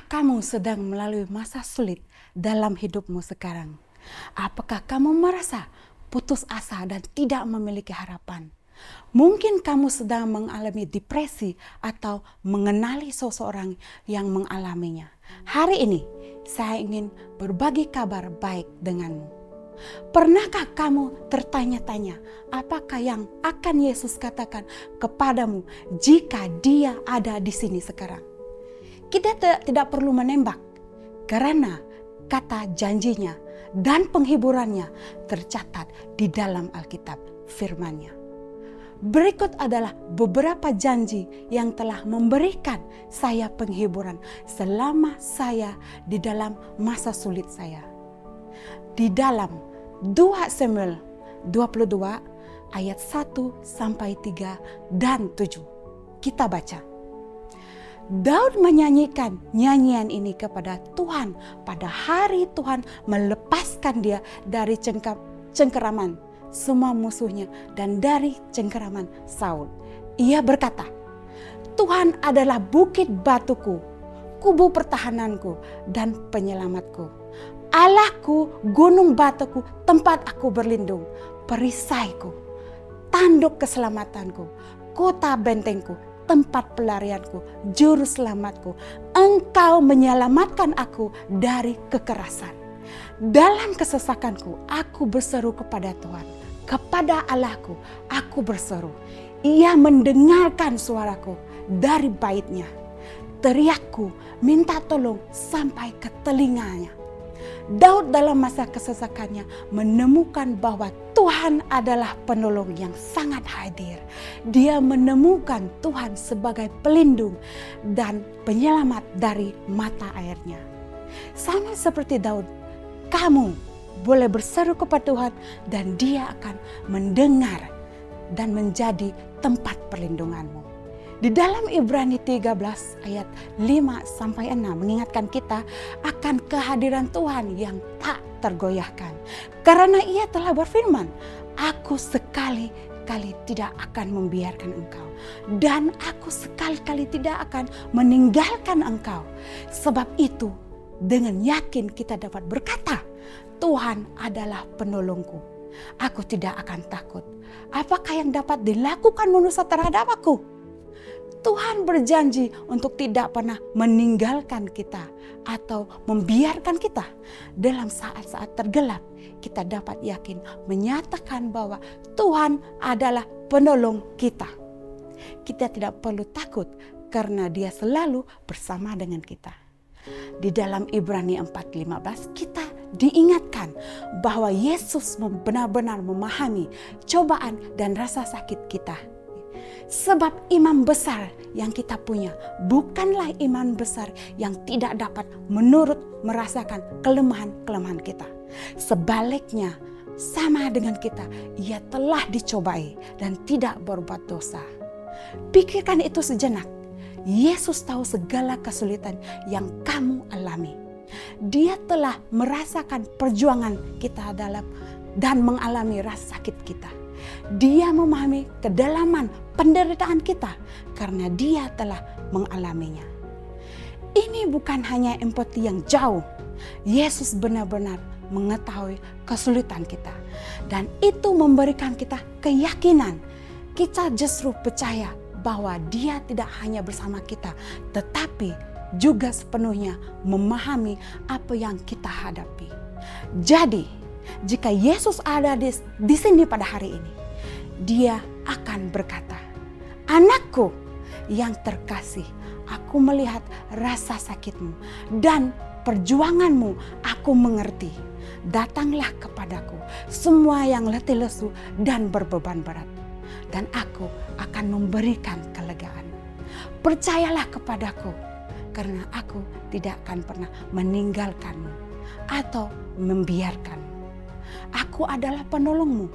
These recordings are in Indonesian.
kamu sedang melalui masa sulit dalam hidupmu sekarang? Apakah kamu merasa putus asa dan tidak memiliki harapan? Mungkin kamu sedang mengalami depresi atau mengenali seseorang yang mengalaminya. Hari ini saya ingin berbagi kabar baik denganmu. Pernahkah kamu tertanya-tanya apakah yang akan Yesus katakan kepadamu jika Dia ada di sini sekarang? Kita tidak perlu menembak karena kata janjinya dan penghiburannya tercatat di dalam Alkitab firman-Nya. Berikut adalah beberapa janji yang telah memberikan saya penghiburan selama saya di dalam masa sulit saya. Di dalam 2 Samuel 22 ayat 1 sampai 3 dan 7. Kita baca. Daud menyanyikan nyanyian ini kepada Tuhan pada hari Tuhan melepaskan dia dari cengkeraman semua musuhnya dan dari cengkeraman Saul. Ia berkata, Tuhan adalah bukit batuku, kubu pertahananku dan penyelamatku. Allahku, gunung batuku, tempat aku berlindung, perisaiku, tanduk keselamatanku, kota bentengku, tempat pelarianku, juru selamatku. Engkau menyelamatkan aku dari kekerasan. Dalam kesesakanku, aku berseru kepada Tuhan. Kepada Allahku, aku berseru. Ia mendengarkan suaraku dari baitnya. Teriakku minta tolong sampai ke telinganya. Daud dalam masa kesesakannya menemukan bahwa Tuhan adalah penolong yang sangat hadir. Dia menemukan Tuhan sebagai pelindung dan penyelamat dari mata airnya. Sama seperti Daud, kamu boleh berseru kepada Tuhan dan Dia akan mendengar dan menjadi tempat perlindunganmu. Di dalam Ibrani 13 ayat 5 sampai 6 mengingatkan kita akan kehadiran Tuhan yang tak tergoyahkan. Karena Ia telah berfirman, aku sekali-kali tidak akan membiarkan engkau. Dan aku sekali-kali tidak akan meninggalkan engkau. Sebab itu dengan yakin kita dapat berkata, Tuhan adalah penolongku. Aku tidak akan takut. Apakah yang dapat dilakukan manusia terhadap aku? Tuhan berjanji untuk tidak pernah meninggalkan kita atau membiarkan kita. Dalam saat-saat tergelap, kita dapat yakin menyatakan bahwa Tuhan adalah penolong kita. Kita tidak perlu takut karena Dia selalu bersama dengan kita. Di dalam Ibrani 4:15 kita diingatkan bahwa Yesus benar-benar memahami cobaan dan rasa sakit kita. Sebab iman besar yang kita punya bukanlah iman besar yang tidak dapat merasakan kelemahan-kelemahan kita. Sebaliknya, sama dengan kita, Ia telah dicobai dan tidak berbuat dosa. Pikirkan itu sejenak. Yesus tahu segala kesulitan yang kamu alami. Dia telah merasakan perjuangan kita dan mengalami rasa sakit kita. Dia memahami kedalaman penderitaan kita karena Dia telah mengalaminya. Ini bukan hanya empati yang jauh. Yesus benar-benar mengetahui kesulitan kita. Dan itu memberikan kita keyakinan. Kita justru percaya bahwa Dia tidak hanya bersama kita, tetapi juga sepenuhnya memahami apa yang kita hadapi. Jadi, jika Yesus ada di sini pada hari ini, Dia akan berkata, anakku yang terkasih, aku melihat rasa sakitmu dan perjuanganmu aku mengerti. Datanglah kepadaku semua yang letih lesu dan berbeban berat, dan aku akan memberikan kelegaan. Percayalah kepadaku, karena aku tidak akan pernah meninggalkanmu atau membiarkanmu. Aku adalah penolongmu,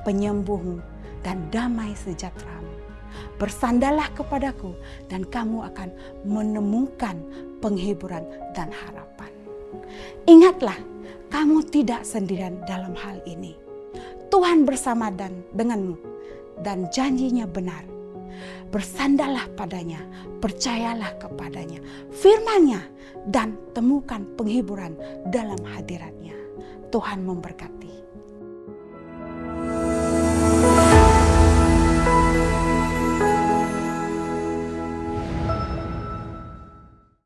penyembuhmu, dan damai sejahteramu. Bersandarlah kepadaku dan kamu akan menemukan penghiburan dan harapan. Ingatlah, kamu tidak sendirian dalam hal ini. Tuhan bersama denganmu dan janjinya benar. Bersandarlah padanya, percayalah kepadanya. Firman-Nya dan temukan penghiburan dalam hadirat-Nya. Tuhan memberkati.